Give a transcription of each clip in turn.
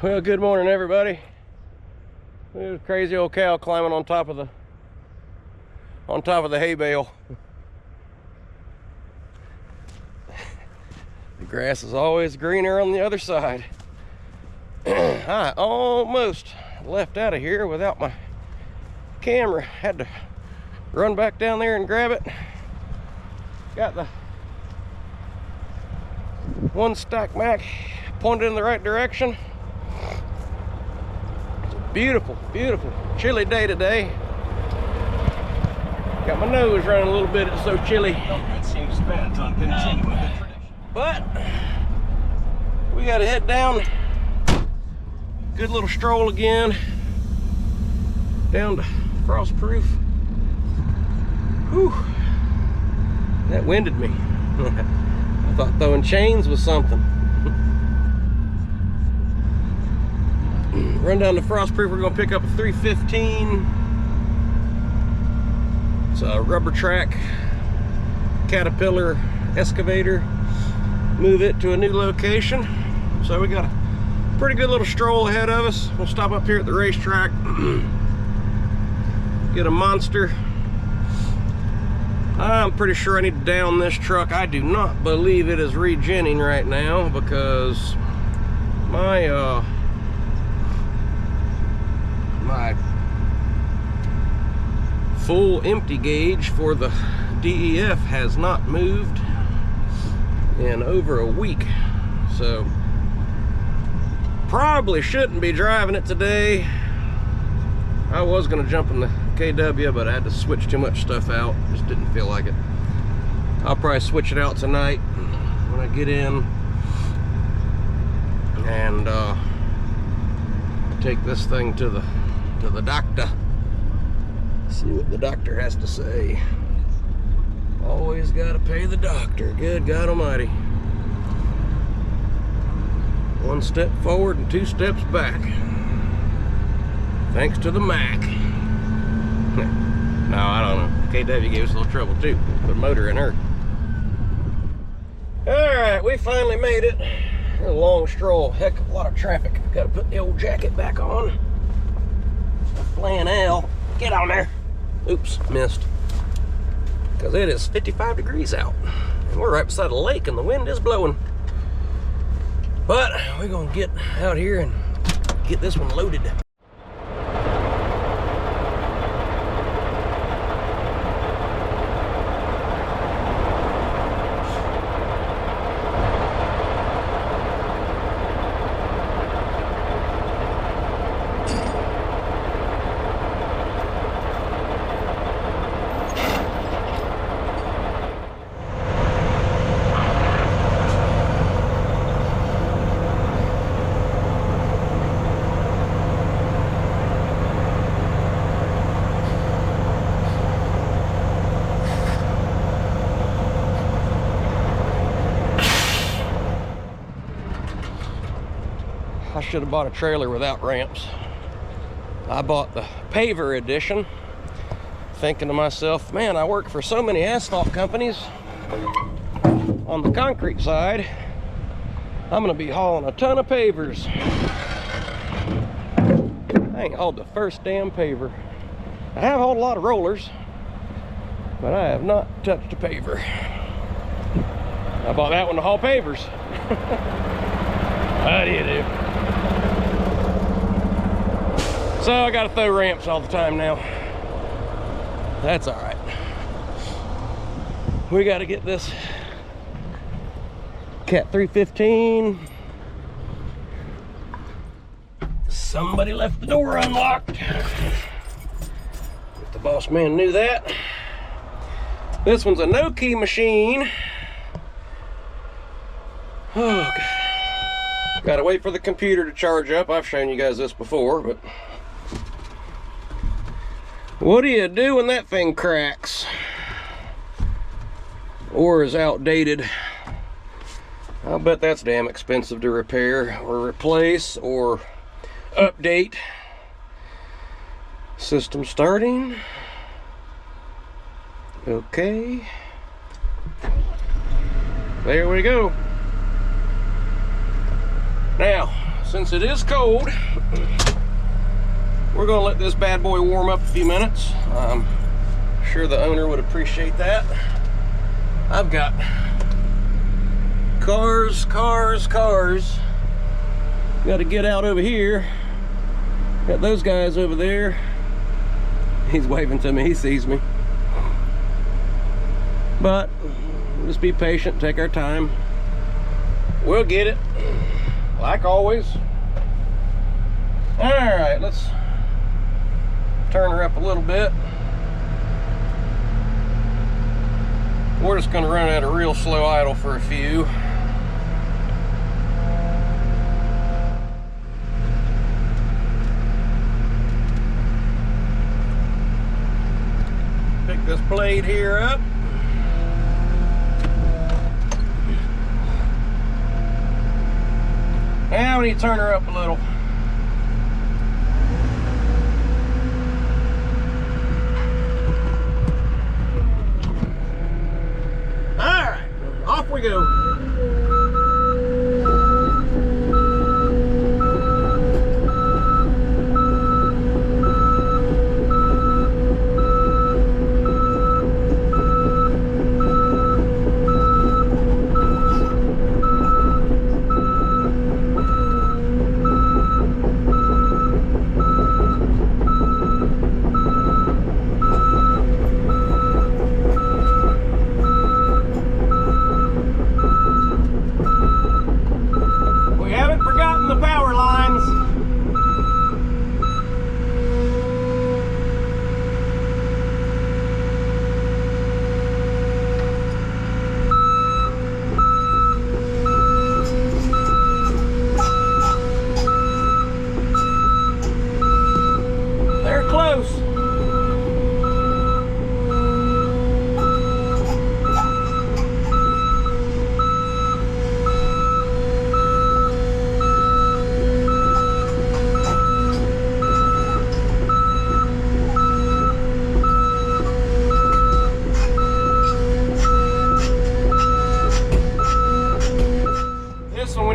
Well, good morning, everybody. There's a crazy old cow climbing on top of the hay bale. The grass is always greener on the other side. I almost left out of here without my camera. Had to run back down there and grab it. Got the one stack Mac pointed in the right direction. It's a beautiful, beautiful chilly day today. Got my nose running a little bit, it's so chilly. It seems bent on continuing the tradition. But we gotta head down. Good little stroll again. Down to Frostproof. Whew. That winded me. I thought throwing chains was something. Run down to Frostproof. We're gonna pick up a 315. It's a rubber track Caterpillar excavator. Move it to a new location. So we got a pretty good little stroll ahead of us. We'll stop up here at the racetrack. Get a monster. I'm pretty sure I need to down this truck. I do not believe it is regenning right now because my my full empty gauge for the DEF has not moved in over a week. So probably shouldn't be driving it today. I was gonna jump in the KW, but I had to switch too much stuff out. Just didn't feel like it. I'll probably switch it out tonight when I get in and take this thing to the doctor. See what the doctor has to say. Always gotta pay the doctor. Good God Almighty. One step forward and two steps back. Thanks to the Mac. No, I don't know. KW gave us a little trouble too. Put a motor in her. Alright, we finally made it. A long stroll. Heck of a lot of traffic. Gotta put the old jacket back on. Flannel. Get on there. Oops, missed. Because it is 55 degrees out. And we're right beside a lake and the wind is blowing. But we're gonna get out here and get this one loaded. I should have bought a trailer without ramps. I bought the paver edition, thinking to myself, man, I work for so many asphalt companies on the concrete side. I'm gonna be hauling a ton of pavers. I ain't hauled the first damn paver. I have hauled a lot of rollers, but I have not touched a paver. I bought that one to haul pavers. How do you do? So I gotta throw ramps all the time now. That's all right. We gotta get this Cat 315. Somebody left the door unlocked. If the boss man knew that. This one's a no key machine. Oh, God. Gotta wait for the computer to charge up. I've shown you guys this before, but what do you do when that thing cracks or is outdated? I'll bet that's damn expensive to repair or replace or update. System starting. Okay. There we go. Now, since it is cold, we're gonna let this bad boy warm up a few minutes. I'm sure the owner would appreciate that. I've got cars. Got to get out over here. Got those guys over there. He's waving to me, he sees me. But just be patient, take our time. We'll get it, like always. All right, let's turn her up a little bit. We're just gonna run at a real slow idle for a few. Pick this blade here up. Now we need to turn her up a little. Off we go.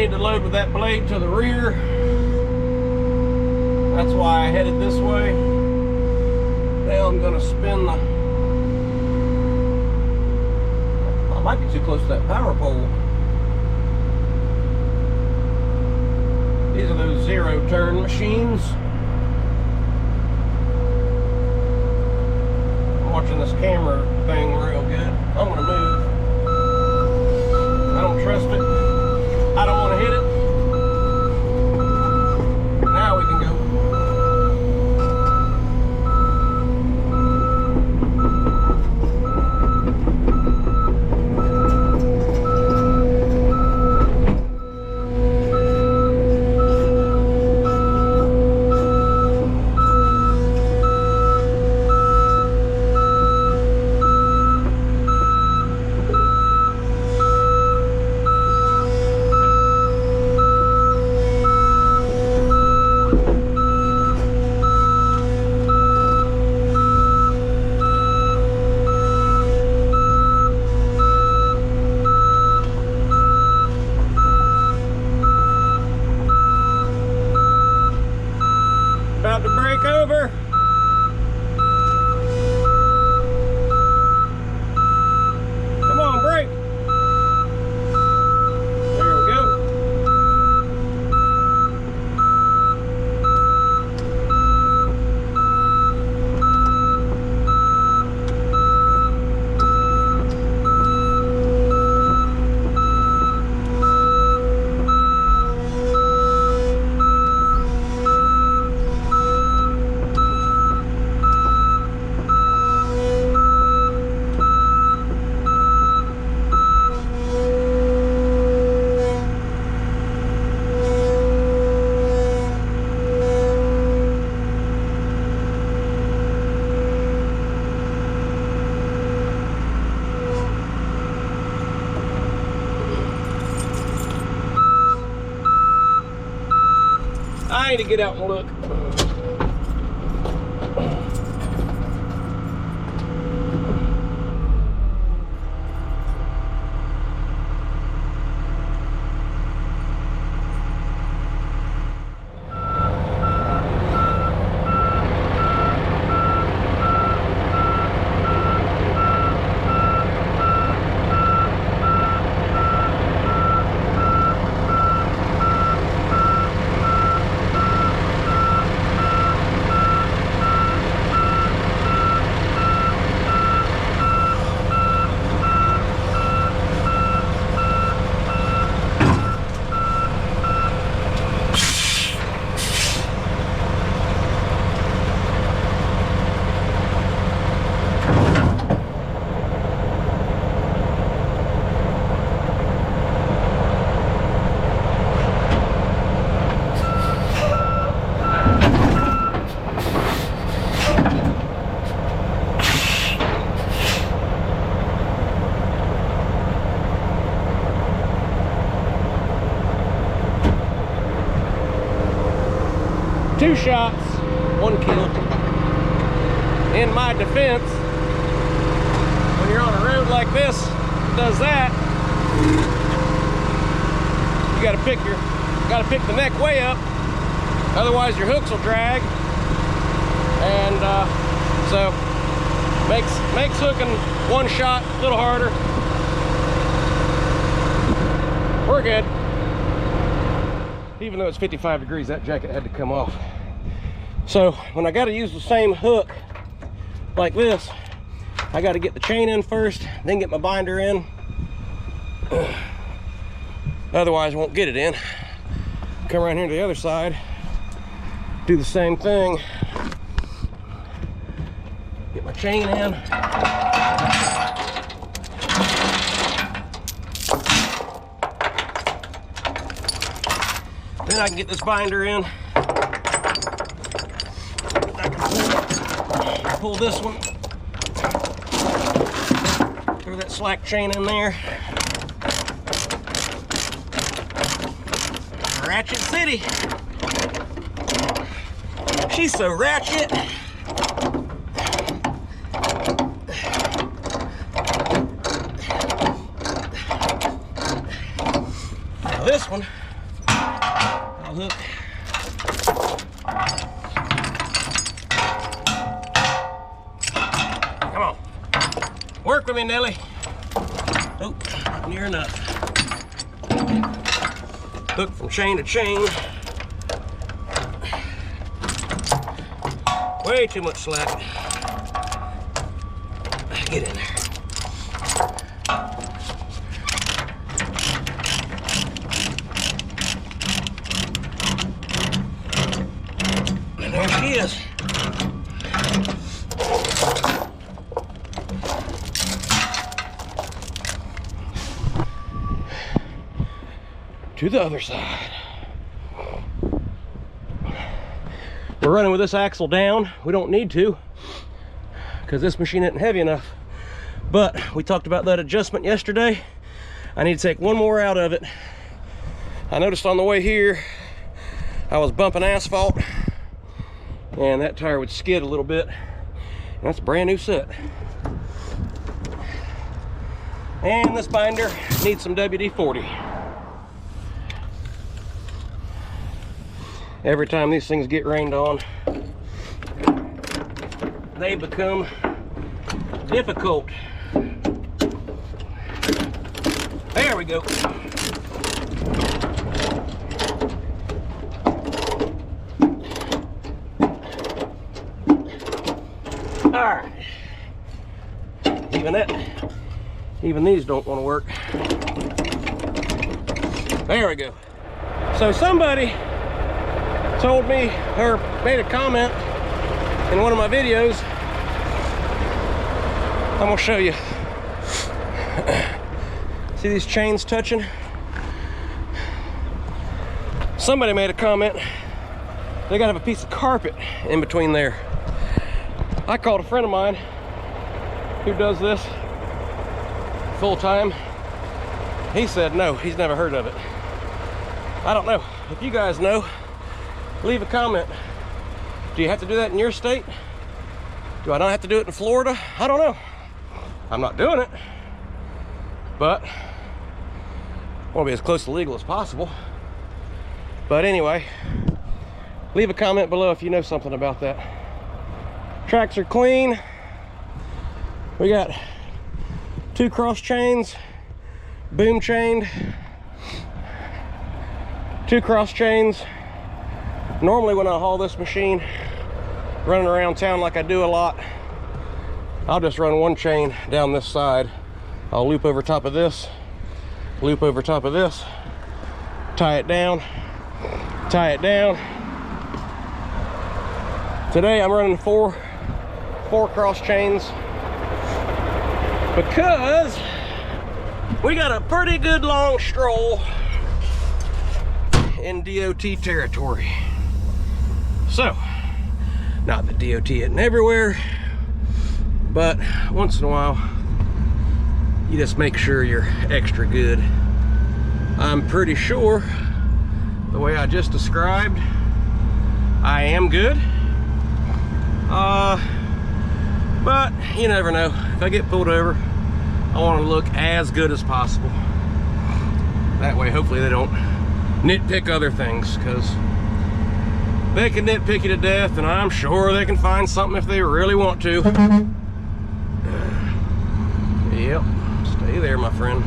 To load with that blade to the rear. That's why I headed this way. Now I'm gonna spin the... I might be too close to that power pole. These are those zero turn machines. I'm watching this camera thing real good. I'm gonna move. I don't trust it. I don't want to hit it. Now we can go. About to break over. Come on, brake. There we go. I need to get out and look. 2 shots, 1 kill. In my defense, when you're on a road like this, it does that, you gotta pick the neck way up, otherwise your hooks will drag, and so makes hooking 1 shot a little harder. We're good. Even though it's 55 degrees, that jacket had to come off. So when I got to use the same hook like this, I got to get the chain in first, then get my binder in. Otherwise I won't get it in. Come around here to the other side, do the same thing, get my chain in. Then I can get this binder in. I can pull this one. Throw that slack chain in there. Ratchet City. She's so ratchet. Now this one, I'll hook. Come on. Work with me, Nelly. Oh, not near enough. Hook from chain to chain. Way too much slack. Get in there. And there she is. To the other side. We're running with this axle down. We don't need to because this machine isn't heavy enough. But we talked about that adjustment yesterday. I need to take one more out of it. I noticed on the way here, I was bumping asphalt and that tire would skid a little bit. And that's a brand new set. And this binder needs some WD-40. Every time these things get rained on, they become difficult. There we go. All right. Even these don't want to work. There we go. So somebody told me or made a comment in one of my videos. I'm gonna show you. See these chains touching? Somebody made a comment. They gotta have a piece of carpet in between there. I called a friend of mine who does this full time. He said no, he's never heard of it. I don't know. If you guys know, leave a comment. Do you have to do that in your state? Do I not have to do it in Florida? I don't know. I'm not doing it, but I want to be as close to legal as possible. But anyway, leave a comment below if you know something about that. Tracks are clean. We got 2 cross chains, boom chained, 2 cross chains. Normally when I haul this machine, running around town like I do a lot, I'll just run 1 chain down this side. I'll loop over top of this, loop over top of this, tie it down, tie it down. Today I'm running 4 cross chains because we got a pretty good long stroll in DOT territory. So, not that DOT isn't everywhere, but once in a while, you just make sure you're extra good. I'm pretty sure, the way I just described, I am good. But you never know. If I get pulled over, I want to look as good as possible. That way, hopefully they don't nitpick other things, because they can nitpick you to death, and I'm sure they can find something if they really want to. Yep, stay there, my friend.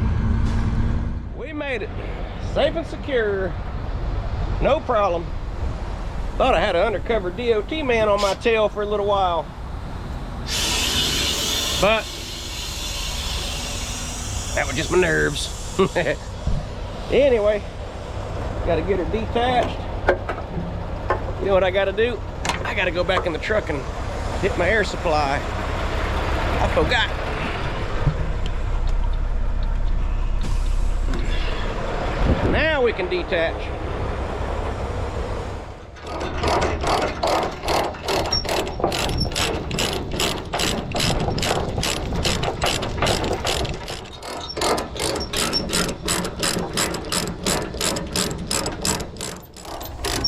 We made it, safe and secure, no problem. Thought I had an undercover DOT man on my tail for a little while, but that was just my nerves. Anyway, gotta get her detached. You know what I gotta do? I gotta go back in the truck and hit my air supply. I forgot. Now we can detach.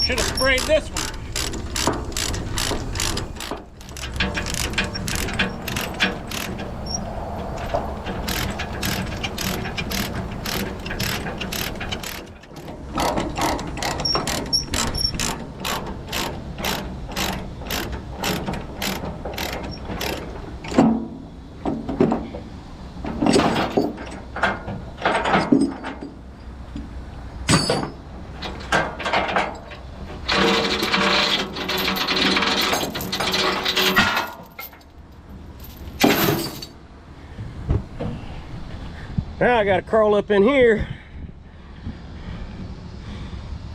Should have sprayed this one. Now I gotta crawl up in here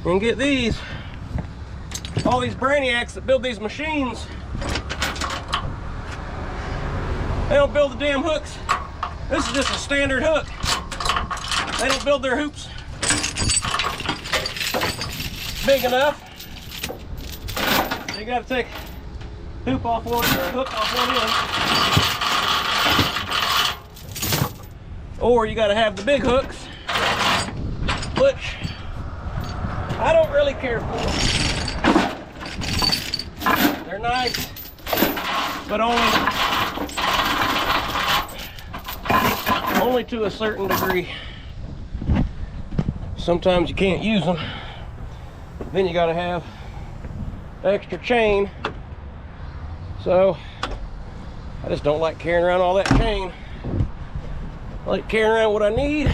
and get these. All these brainiacs that build these machines, they don't build the damn hooks. This is just a standard hook. They don't build their hoops big enough. So you gotta take hoop off one, hook off one end. Or you got to have the big hooks, which I don't really care for. They're nice, but only to a certain degree. Sometimes you can't use them. Then you got to have extra chain. So I just don't like carrying around all that chain. I like carrying around what I need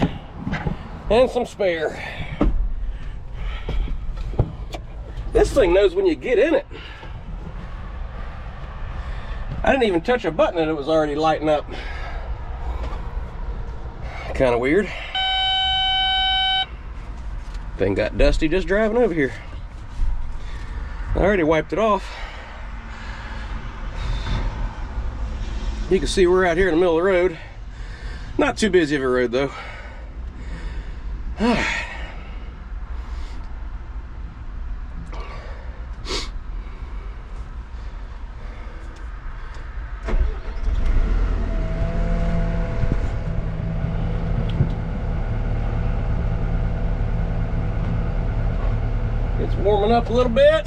and some spare. This thing knows when you get in it. I didn't even touch a button and it was already lighting up. Kind of weird. Thing got dusty just driving over here. I already wiped it off. You can see we're out here in the middle of the road. Not too busy of a road though. It's warming up a little bit.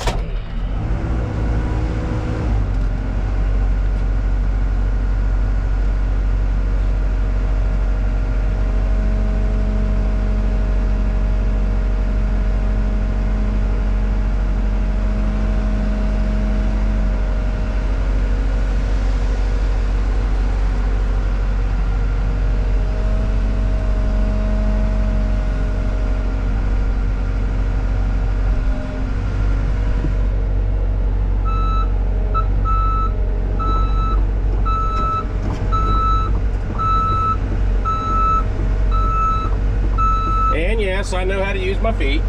And yes, I know how to use my feet.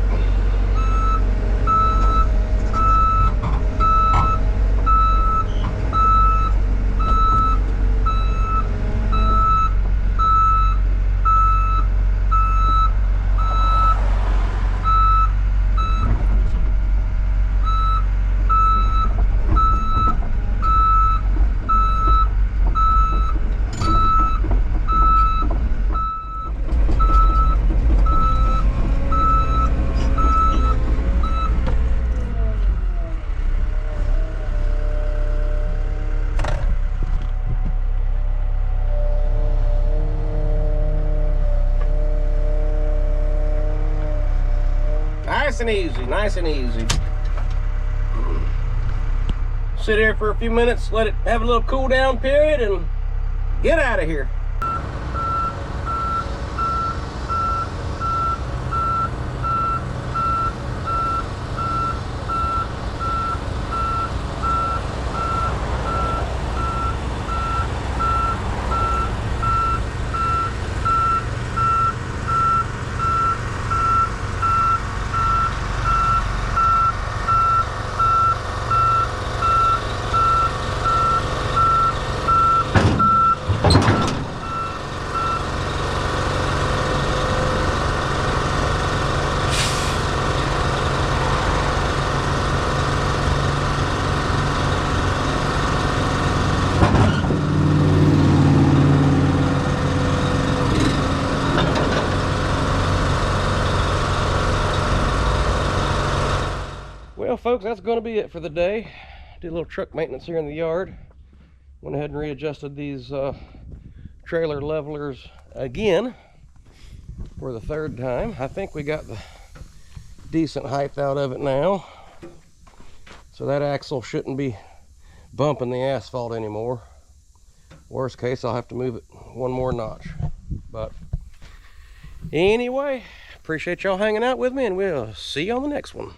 Nice and easy, nice and easy. Sit here for a few minutes, let it have a little cool down period, and get out of here. Well, folks, that's going to be it for the day. Did a little truck maintenance here in the yard. Went ahead and readjusted these trailer levelers again for the third time. I think we got the decent height out of it now, so that axle shouldn't be bumping the asphalt anymore. Worst case, I'll have to move it one more notch. But anyway, appreciate y'all hanging out with me, and we'll see you on the next one.